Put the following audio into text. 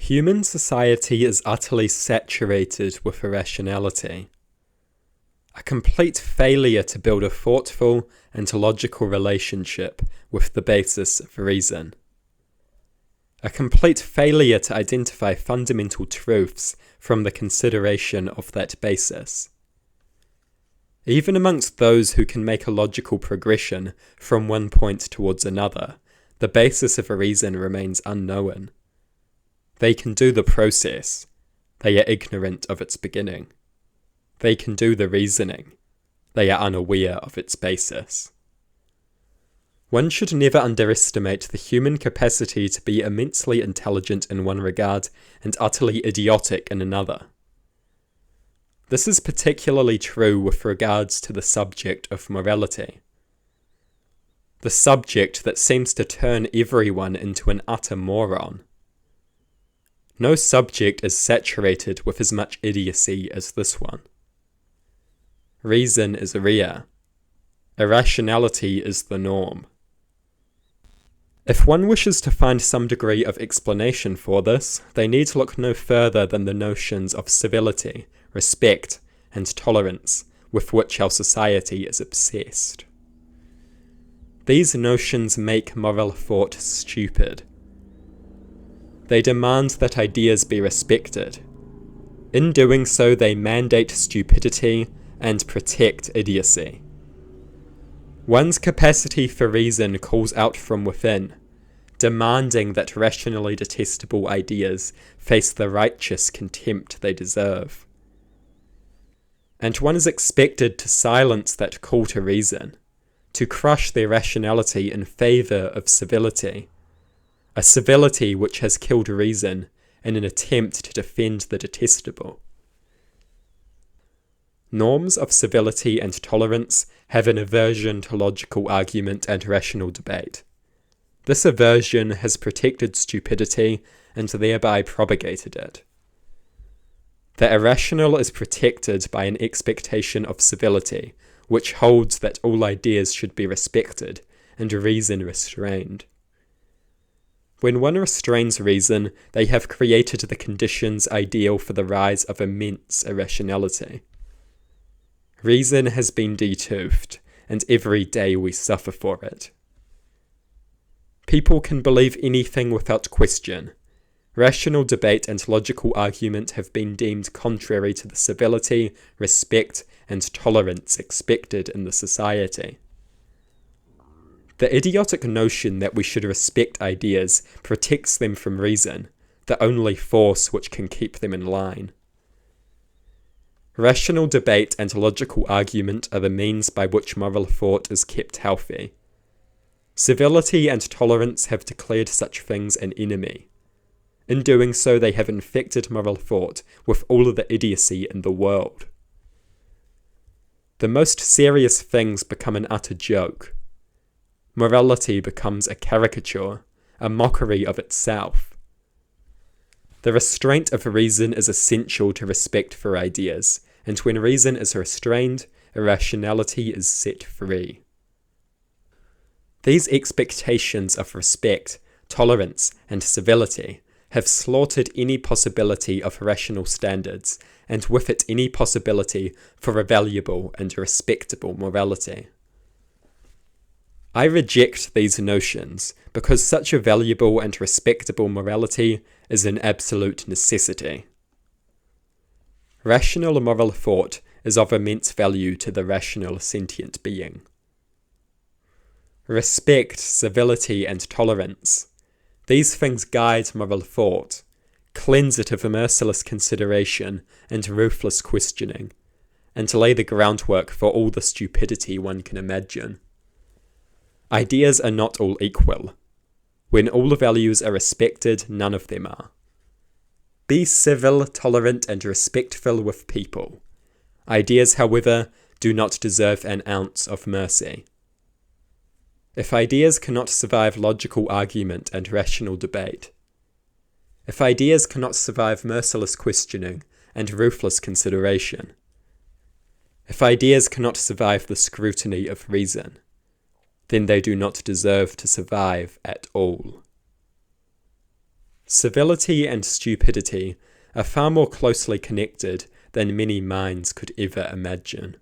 Human society is utterly saturated with irrationality. A complete failure to build a thoughtful and logical relationship with the basis of reason. A complete failure to identify fundamental truths from the consideration of that basis. Even amongst those who can make a logical progression from one point towards another, the basis of a reason remains unknown. They can do the process, they are ignorant of its beginning. They can do the reasoning, they are unaware of its basis. One should never underestimate the human capacity to be immensely intelligent in one regard and utterly idiotic in another. This is particularly true with regards to the subject of morality. The subject that seems to turn everyone into an utter moron. No subject is saturated with as much idiocy as this one. Reason is rare. Irrationality is the norm. If one wishes to find some degree of explanation for this, they need to look no further than the notions of civility, respect, and tolerance with which our society is obsessed. These notions make moral thought stupid. They demand that ideas be respected. In doing so, they mandate stupidity and protect idiocy. One's capacity for reason calls out from within, demanding that rationally detestable ideas face the righteous contempt they deserve. And one is expected to silence that call to reason, to crush their rationality in favour of civility, a civility which has killed reason in an attempt to defend the detestable. Norms of civility and tolerance have an aversion to logical argument and rational debate. This aversion has protected stupidity and thereby propagated it. The irrational is protected by an expectation of civility, which holds that all ideas should be respected and reason restrained. When one restrains reason, they have created the conditions ideal for the rise of immense irrationality. Reason has been detoothed, and every day we suffer for it. People can believe anything without question. Rational debate and logical argument have been deemed contrary to the civility, respect, and tolerance expected in the society. The idiotic notion that we should respect ideas protects them from reason, the only force which can keep them in line. Rational debate and logical argument are the means by which moral thought is kept healthy. Civility and tolerance have declared such things an enemy. In doing so, they have infected moral thought with all of the idiocy in the world. The most serious things become an utter joke. Morality becomes a caricature, a mockery of itself. The restraint of reason is essential to respect for ideas, and when reason is restrained, irrationality is set free. These expectations of respect, tolerance, and civility have slaughtered any possibility of rational standards, and with it any possibility for a valuable and respectable morality. I reject these notions because such a valuable and respectable morality is an absolute necessity. Rational moral thought is of immense value to the rational sentient being. Respect, civility, and tolerance. These things guide moral thought, cleanse it of merciless consideration and ruthless questioning, and lay the groundwork for all the stupidity one can imagine. Ideas are not all equal. When all values are respected, none of them are. Be civil, tolerant, and respectful with people. Ideas, however, do not deserve an ounce of mercy. If ideas cannot survive logical argument and rational debate, if ideas cannot survive merciless questioning and ruthless consideration, if ideas cannot survive the scrutiny of reason, then they do not deserve to survive at all. Civility and stupidity are far more closely connected than many minds could ever imagine.